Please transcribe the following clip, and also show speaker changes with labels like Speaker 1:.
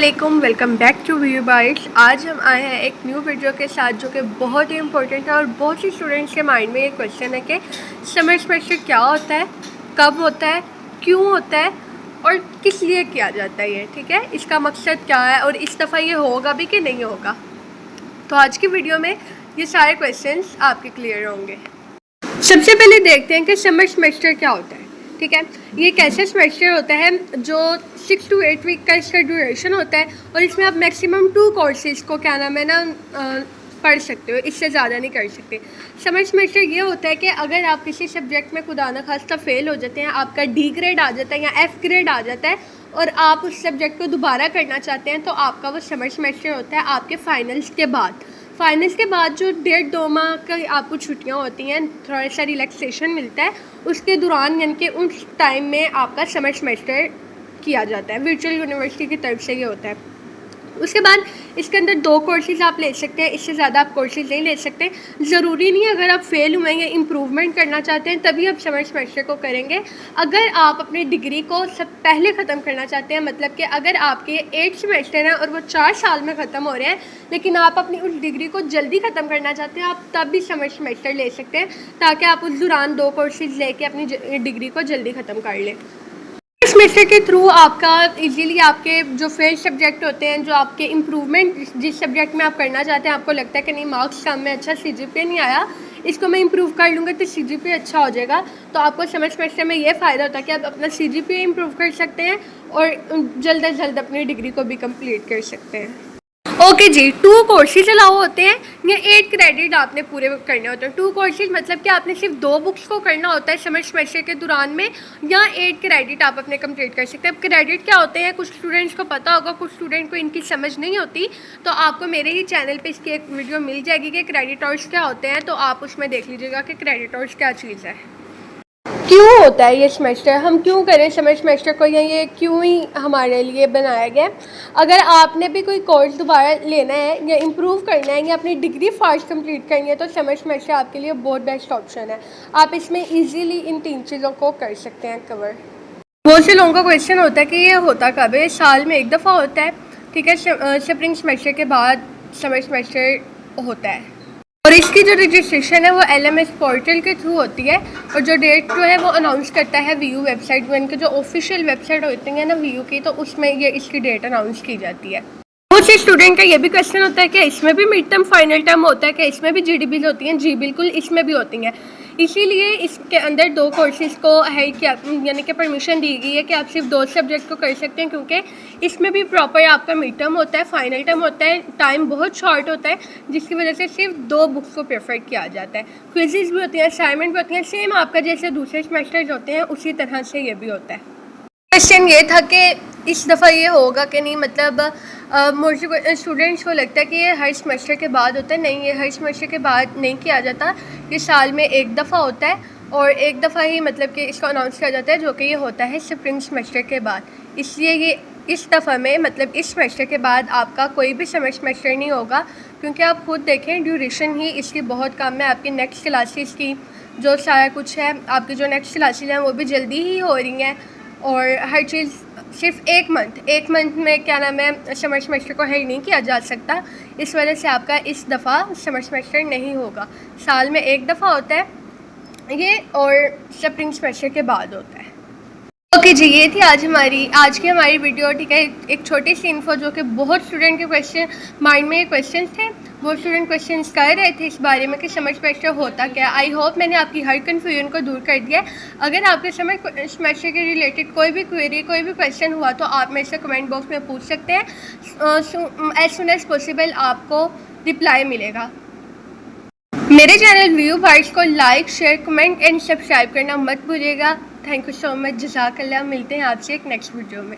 Speaker 1: अस्सलामुअलैकुम, welcome back to View Bytes. आज हम आए हैं एक न्यू वीडियो के साथ जो कि बहुत ही इंपॉर्टेंट है और बहुत सी स्टूडेंट्स के माइंड में ये क्वेश्चन है कि समर सेमेस्टर क्या होता है, कब होता है, क्यों होता है और किस लिए किया जाता है ये, ठीक है, इसका मकसद क्या है और इस दफ़ा ये होगा भी कि नहीं होगा। तो आज की वीडियो में ये सारे क्वेश्चंस आपके क्लियर होंगे। सबसे पहले देखते हैं कि समर सेमेस्टर क्या होता है। ठीक है, ये एक ऐसा सेमेस्टर होता है जो 6 to 8 वीक का इसका ड्यूरेशन होता है और इसमें आप मैक्सिमम 2 कोर्सेज़ को क्या नाम है ना पढ़ सकते हो, इससे ज़्यादा नहीं कर सकते। समर सेमेस्टर ये होता है कि अगर आप किसी सब्जेक्ट में खुदा न खास्ता फेल हो जाते हैं, आपका डी ग्रेड आ जाता है या एफ़ ग्रेड आ जाता है और आप उस सब्जेक्ट को दोबारा करना चाहते हैं, तो आपका वो समर सेमेस्टर होता है आपके फाइनल्स के बाद। फाइनल्स के बाद जो 1.5-2 माह का आपको छुट्टियां होती हैं, थोड़ा सा रिलैक्सेशन मिलता है, उसके दौरान यानी कि उस टाइम में आपका समर सेमेस्टर किया जाता है। वर्चुअल यूनिवर्सिटी की तरफ से ये होता है। उसके बाद इसके अंदर 2 कोर्सेज़ आप ले सकते हैं, इससे ज़्यादा आप कोर्सेज़ नहीं ले सकते। ज़रूरी नहीं है अगर आप फेल हुए या इम्प्रूवमेंट करना चाहते हैं तभी आप समर सेमेस्टर को करेंगे। अगर आप अपनी डिग्री को सब पहले ख़त्म करना चाहते हैं, मतलब कि अगर आपके 8 सेमेस्टर हैं और वो 4 साल में ख़त्म हो रहे हैं, लेकिन आप अपनी उस डिग्री को जल्दी ख़त्म करना चाहते हैं, आप तब भी समर सेमेस्टर ले सकते हैं ताकि आप उस दौरान 2 कोर्सेज़ लेके अपनी डिग्री को जल्दी ख़त्म कर लें। सेमेस्टर के थ्रू आपका इजीली आपके जो फेल सब्जेक्ट होते हैं, जो आपके इम्प्रूवमेंट जिस सब्जेक्ट में आप करना चाहते हैं, आपको लगता है कि नहीं मार्क्स कम में, अच्छा सीजीपीए नहीं आया, इसको मैं इम्प्रूव कर लूँगा तो सीजीपीए अच्छा हो जाएगा, तो आपको समर सेमेस्टर में ये फ़ायदा होता है कि आप अपना सीजीपीए इम्प्रूव कर सकते हैं और जल्द से जल्द अपनी डिग्री को भी कंप्लीट कर सकते हैं। ओके जी, 2 कोर्सेज अलाउ होते हैं या 8 क्रेडिट आपने पूरे करने होते हैं। 2 कोर्सेज मतलब कि आपने सिर्फ 2 बुक्स को करना होता है समर सेमेस्टर के दौरान में, या 8 क्रेडिट आप अपने कंप्लीट कर सकते हैं। अब क्रेडिट क्या होते हैं, कुछ स्टूडेंट्स को पता होगा, कुछ स्टूडेंट को इनकी समझ नहीं होती, तो आपको मेरे ही चैनल पे इसकी एक वीडियो मिल जाएगी कि क्रेडिट आवर्स क्या होते हैं, तो आप उसमें देख लीजिएगा कि क्रेडिट आवर्स क्या चीज़ है, क्यों होता है ये सेमेस्टर, हम क्यों करें समर सेमेस्टर को, या ये क्यों ही हमारे लिए बनाया गया। अगर आपने भी कोई कोर्स दोबारा लेना है या इम्प्रूव करना है या अपनी डिग्री फास्ट कंप्लीट करनी है, तो समर सेमेस्टर आपके लिए बहुत बेस्ट ऑप्शन है। आप इसमें इजीली इन 3 चीज़ों को कर सकते हैं कवर। बहुत से लोगों का क्वेश्चन होता है कि ये होता कब है। साल में एक दफ़ा होता है, ठीक है, स्प्रिंग सेमेस्टर के बाद समर सेमेस्टर होता है और इसकी जो रजिस्ट्रेशन है वो LMS पोर्टल के थ्रू होती है और जो डेट जो है वो अनाउंस करता है VU वेबसाइट, वो इनके जो ऑफिशियल वेबसाइट होती है ना VU की, तो उसमें ये इसकी डेट अनाउंस की जाती है। बहुत से स्टूडेंट का ये भी क्वेश्चन होता है कि इसमें भी मिड टर्म फाइनल टर्म होता है, कि इसमें भी GDBs होती हैं। जी बिल्कुल, इसमें भी होती हैं। इसीलिए इसके अंदर 2 कोर्सेज़ को है कि यानी कि परमिशन दी गई है कि आप सिर्फ 2 सब्जेक्ट को कर सकते हैं, क्योंकि इसमें भी प्रॉपर आपका मिड टर्म होता है, फाइनल टर्म होता है, टाइम बहुत शॉर्ट होता है, जिसकी वजह से सिर्फ 2 बुक्स को प्रेफर किया जाता है। क्विज़ेस भी होती हैं, असाइनमेंट भी होती हैं, सेम आपका जैसे दूसरे सेमेस्टर्स होते हैं उसी तरह से ये भी होता है। क्वेश्चन ये था कि इस दफ़ा ये होगा कि नहीं, मतलब मुझे स्टूडेंट्स को लगता है कि ये हर सेमेस्टर के बाद होता है। नहीं, ये हर सेमेस्टर के बाद नहीं किया जाता, ये साल में एक दफ़ा होता है और एक दफ़ा ही मतलब कि इसको अनाउंस किया जाता है, जो कि ये होता है स्प्रिंग सेमेस्टर के बाद। इसलिए ये इस दफ़ा में मतलब इस सेमेस्टर के बाद आपका कोई भी समर सेमेस्टर नहीं होगा, क्योंकि आप खुद देखें ड्यूरेशन ही इसकी बहुत कम है। आपकी नेक्स्ट क्लासेस की जो सारा कुछ है, आपकी जो नेक्स्ट क्लासेस हैं वो भी जल्दी ही हो रही हैं और हर चीज़ सिर्फ एक मंथ में क्या नाम है समर सेमेस्टर को हेल्ड नहीं किया जा सकता। इस वजह से आपका इस दफ़ा समर सेमेस्टर नहीं होगा। साल में एक दफ़ा होता है ये और स्प्रिंग सेमेस्टर के बाद होता है। ओके जी, ये थी आज की हमारी वीडियो, ठीक है। एक छोटी सी इन्फो जो कि बहुत स्टूडेंट के क्वेश्चन माइंड में क्वेश्चन थे, बहुत स्टूडेंट क्वेश्चन कर रहे थे इस बारे में कि समर सेमेस्टर होता क्या। आई होप मैंने आपकी हर कन्फ्यूजन को दूर कर दिया। अगर आपके समर सेमेस्टर के रिलेटेड कोई भी क्वेरी, कोई भी क्वेश्चन हुआ तो आप मेरे से कमेंट बॉक्स में पूछ सकते हैं। एज सुन एज पॉसिबल आपको रिप्लाई मिलेगा। मेरे चैनल व्यू बाइट्स को like, share, comment and subscribe करना मत भूलिएगा। थैंक यू सो मच, जज़ाकल्लाह। मिलते हैं आपसे एक नेक्स्ट वीडियो में।